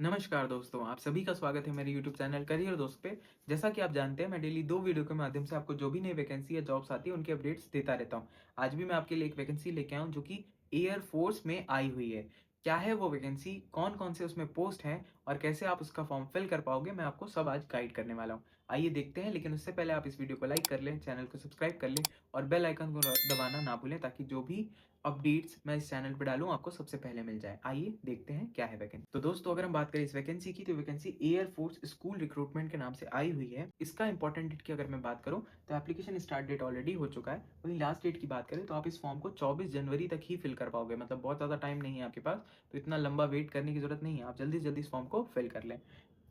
नमस्कार दोस्तों, आप सभी का स्वागत है मेरे YouTube चैनल करियर दोस्त पे। जैसा कि आप जानते हैं, मैं डेली 2 वीडियो के माध्यम से आपको जो भी नई वैकेंसी या जॉब्स आती है, उनकी अपडेट्स देता रहता हूँ। आज भी मैं आपके लिए एक वैकेंसी लेके आया हूँ, जो कि एयर फोर्स में आई हुई है। क्या है वो वैकेंसी, कौन-कौन से उसमें पोस्ट हैं और कैसे आप उसका फॉर्म फिल कर पाओगे, मैं आपको सब आज गाइड करने वाला हूँ। आइए देखते हैं, लेकिन उससे पहले आप इस वीडियो को लाइक कर लें, चैनल को सब्सक्राइब कर लें और बेल आइकन को दबाना ना भूलें, ताकि जो भी अपडेट्स मैं इस चैनल पे डालूँ आपको सबसे पहले मिल जाए। आइए देखते हैं क्या है वैकेंसी। तो दोस्तों, अगर हम बात करें इस वैकेंसी की, तो vacancy air force school recruitment के नाम से आई हुई है। इसका इंपॉर्टेंट डेट की अगर मैं बात करूं, तो एप्लीकेशन स्टार्ट डेट ऑलरेडी हो चुका है। वहीं लास्ट डेट की बात करें तो आप इस फॉर्म को 24 जनवरी तक ही फिल कर पाओगे। मतलब बहुत ज़्यादा टाइम नहीं है आपके पास, तो इतना लंबा वेट करने की जरूरत नहीं है। आप जल्दी से जल्दी इस फॉर्म को फिल कर लें।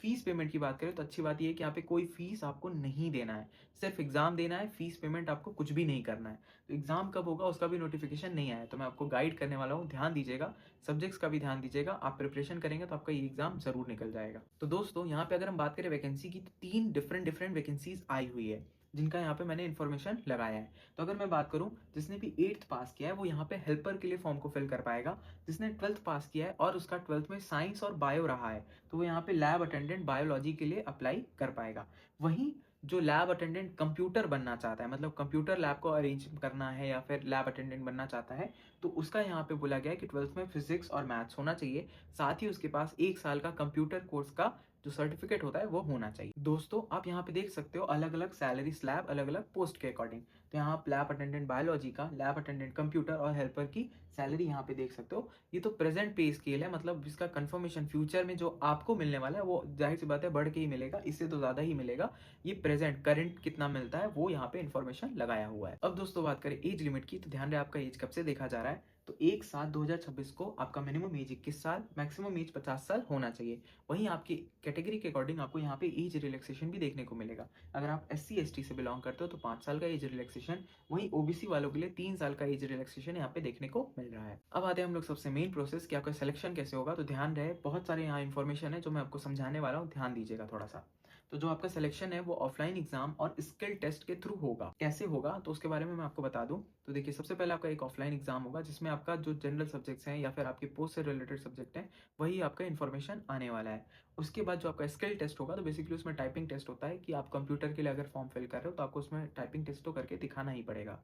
फीस पेमेंट की बात करें तो अच्छी बात यह है कि यहाँ पे कोई फीस आपको नहीं देना है, सिर्फ एग्जाम देना है। फीस पेमेंट आपको कुछ भी नहीं करना है। तो एग्जाम कब होगा उसका भी नोटिफिकेशन नहीं आया, तो मैं आपको गाइड करने वाला हूँ, ध्यान दीजिएगा। सब्जेक्ट्स का भी ध्यान दीजिएगा। आप प्रिपरेशन करेंगे तो आपका ये एग्जाम जरूर निकल जाएगा। तो दोस्तों, यहाँ पे अगर हम बात करें वैकेंसी की, तो 3 डिफरेंट वैकेंसीज आई हुई है, जिनका यहाँ पे मैंने इन्फॉर्मेशन लगाया है। तो अगर मैं बात करूँ, जिसने भी 8th पास किया है वो यहाँ पे हेल्पर के लिए फॉर्म को फिल कर पाएगा। जिसने 12th पास किया है और उसका 12th में साइंस और बायो रहा है, तो वो यहाँ पे लैब अटेंडेंट बायोलॉजी के लिए अप्लाई कर पाएगा। वहीं जो लैब अटेंडेंट कंप्यूटर बनना चाहता है, मतलब कंप्यूटर लैब को अरेंज करना है या फिर लैब अटेंडेंट बनना चाहता है, तो उसका यहाँ पे बोला गया है कि 12th में फिजिक्स और मैथ्स होना चाहिए। साथ ही उसके पास 1 साल का कंप्यूटर कोर्स का जो सर्टिफिकेट होता है वो होना चाहिए। दोस्तों, आप यहाँ पे देख सकते हो अलग अलग सैलरी स्लैब अलग अलग पोस्ट के अकॉर्डिंग। तो यहाँ आप लैब अटेंडेंट बायोलॉजी का, लैब अटेंडेंट कंप्यूटर और हेल्पर की सैलरी यहाँ पे देख सकते हो। ये तो प्रेजेंट पे स्केल है, मतलब इसका कंफर्मेशन फ्यूचर में जो आपको मिलने वाला है वो जाहिर सी बात है बढ़ के ही मिलेगा, इससे तो ज्यादा ही मिलेगा। ये प्रेजेंट करंट कितना मिलता है वो यहाँ पे इन्फॉर्मेशन लगाया हुआ है। अब दोस्तों, बात करें एज लिमिट की, तो ध्यान रहे आपका एज कब से देखा जा रहा है। तो 1/7/2026 को आपका मिनिमम एज 21 साल, मैक्सिमम एज 50 साल होना चाहिए। वहीं आपकी कैटेगरी के अकॉर्डिंग आपको यहाँ पे एज रिलैक्सेशन भी देखने को मिलेगा। अगर आप SC ST से बिलोंग करते हो तो 5 साल का एज रिलैक्सेशन, वहीं OBC वालों के लिए 3 साल का एज रिलैक्सेशन यहाँ पे देखने को मिल रहा है। अब आते हैं हम लोग सबसे मेन प्रोसेस कि आपका सिलेक्शन कैसे होगा। तो ध्यान रहे, बहुत सारे यहाँ इन्फॉर्मेशन है जो मैं आपको समझाने वाला हूँ, ध्यान दीजिएगा थोड़ा सा। तो जो आपका सिलेक्शन है वो ऑफलाइन एग्जाम और स्किल टेस्ट के थ्रू होगा। कैसे होगा तो उसके बारे में मैं आपको बता दूं। तो देखिए, सबसे पहले आपका एक ऑफलाइन एग्जाम होगा, जिसमें आपका जो जनरल सब्जेक्ट्स हैं या फिर आपके पोस्ट से रिलेटेड सब्जेक्ट हैं, वही आपका इन्फॉर्मेशन आने वाला है। उसके बाद जो आपका स्किल टेस्ट होगा, तो बेसिकली उसमें टाइपिंग टेस्ट होता है कि आप कंप्यूटर के लिए अगर फॉर्म फिल कर रहे हो तो आपको उसमें टाइपिंग टेस्ट तो करके दिखाना ही पड़ेगा।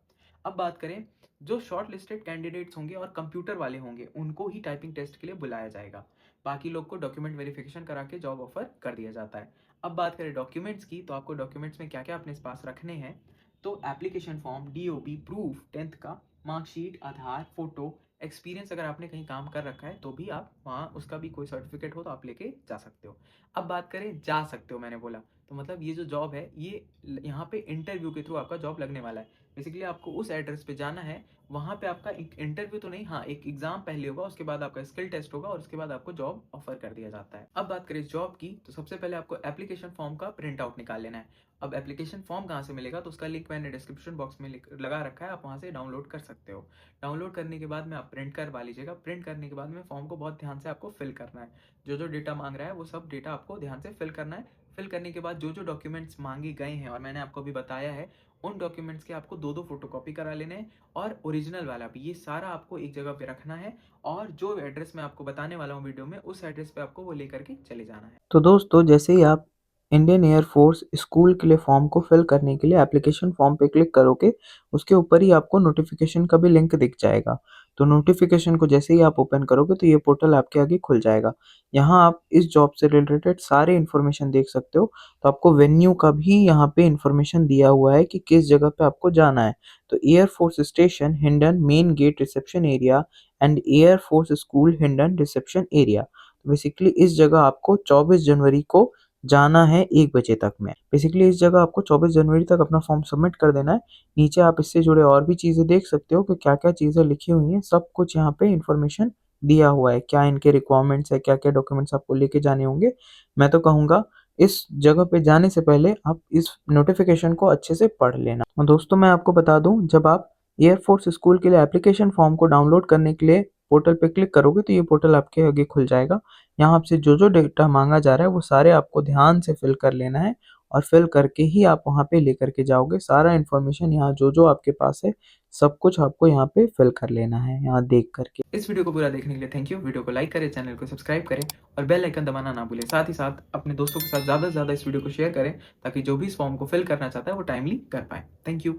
अब बात करें, जो शॉर्ट लिस्टेड कैंडिडेट्स होंगे और कंप्यूटर वाले होंगे, उनको ही टाइपिंग टेस्ट के लिए बुलाया जाएगा। बाकी लोग को डॉक्यूमेंट वेरिफिकेशन करा के जॉब ऑफर कर दिया जाता है। अब बात करें डॉक्यूमेंट्स की, तो आपको डॉक्यूमेंट्स में क्या क्या अपने पास रखने हैं। तो application form, DOB proof 10th का, मार्कशीट, आधार, फोटो, एक्सपीरियंस अगर आपने कहीं काम कर रखा है तो भी आप वहाँ उसका भी कोई सर्टिफिकेट हो तो आप लेके जा सकते हो। अब बात करें जा सकते हो, मैंने बोला तो मतलब ये जो जॉब है ये यहाँ पे इंटरव्यू के थ्रू आपका जॉब लगने वाला है। बेसिकली आपको उस एड्रेस पे जाना है, वहाँ पे आपका एक इंटरव्यू तो नहीं, हाँ एक एग्जाम पहले होगा, उसके बाद आपका स्किल टेस्ट होगा और उसके बाद आपको जॉब ऑफर कर दिया जाता है। अब बात करें इस जॉब की, तो सबसे पहले आपको एप्लीकेशन फॉर्म का प्रिंट आउट निकाल लेना है। अब एप्लीकेशन फॉर्म कहाँ से मिलेगा, तो उसका लिंक मैंने डिस्क्रिप्शन बॉक्स में लगा रखा है, आप वहाँ से डाउनलोड कर सकते हो। डाउनलोड करने के बाद में आप प्रिंट करवा लीजिएगा। प्रिंट करने के बाद में फॉर्म को बहुत ध्यान से आपको फिल करना है। जो जो डेटा मांग रहा है वो सब डेटा आपको ध्यान से फिल करना है। फिल करने के बाद जो जो डॉक्यूमेंट्स मांगे गए हैं और मैंने आपको अभी बताया है, उन डॉक्यूमेंट्स के आपको 2-2 फोटोकॉपी करा लेने हैं और ओरिजिनल वाला भी। ये सारा आपको एक जगह पे रखना है और जो एड्रेस मैं आपको बताने वाला हूँ वीडियो में, उस एड्रेस पे आपको वो लेकर के चले जाना है। तो दोस्तों, जैसे ही आप इंडियन एयर फोर्स स्कूल के लिए फॉर्म को फिल करने के लिए एप्लीकेशन फॉर्म पे क्लिक करोगे, उसके ऊपर ही आपको नोटिफिकेशन का भी लिंक दिख जाएगा। तो नोटिफिकेशन को जैसे ही आप ओपन करोगे तो ये पोर्टल आपके आगे खुल जाएगा। यहाँ आप इस जॉब से रिलेटेड सारे इन्फॉर्मेशन देख सकते हो। तो आपको वेन्यू का भी यहाँ पे इन्फॉर्मेशन दिया हुआ है कि किस जगह पे आपको जाना है। तो air force station Hindon main gate reception area and air force school Hindon reception area. Basically इस जगह आपको 24 जनवरी को जाना है 1 बजे तक में। बेसिकली इस जगह आपको 24 जनवरी तक अपना फॉर्म सबमिट कर देना है। नीचे आप इससे जुड़े और भी चीज़ें देख सकते हो कि क्या-क्या चीज़ें लिखी हुई हैं, सब कुछ यहाँ पे इन्फॉर्मेशन दिया हुआ है। क्या इनके रिक्वायरमेंट्स है, क्या-क्या डॉक्यूमेंट्स आपको लेके जाने होंगे। मैं तो कहूँगा इस जगह पे जाने से पहले आप इस नोटिफिकेशन को अच्छे से पढ़ लेना। और दोस्तों, मैं आपको बता दूँ, जब आप एयर फोर्स स्कूल के लिए एप्लीकेशन फॉर्म को डाउनलोड करने के लिए पोर्टल पे क्लिक करोगे तो ये पोर्टल आपके आगे खुल जाएगा। यहाँ आपसे जो जो डेटा मांगा जा रहा है वो सारे आपको ध्यान से फिल कर लेना है और फिल करके ही आप वहाँ पे लेकर के जाओगे। सारा इन्फॉर्मेशन यहाँ जो आपके पास है, सब कुछ आपको यहाँ पे फिल कर लेना है, यहाँ देख कर के। इस वीडियो को पूरा देखने के लिए थैंक यू। वीडियो को लाइक करें, चैनल को सब्सक्राइब करें और बेल आइकन दबाना ना भूलें। साथ ही साथ अपने दोस्तों के साथ ज़्यादा से ज़्यादा इस वीडियो को शेयर करें ताकि जो भी इस फॉर्म को फिल करना चाहता है वो टाइमली कर पाए। Thank you.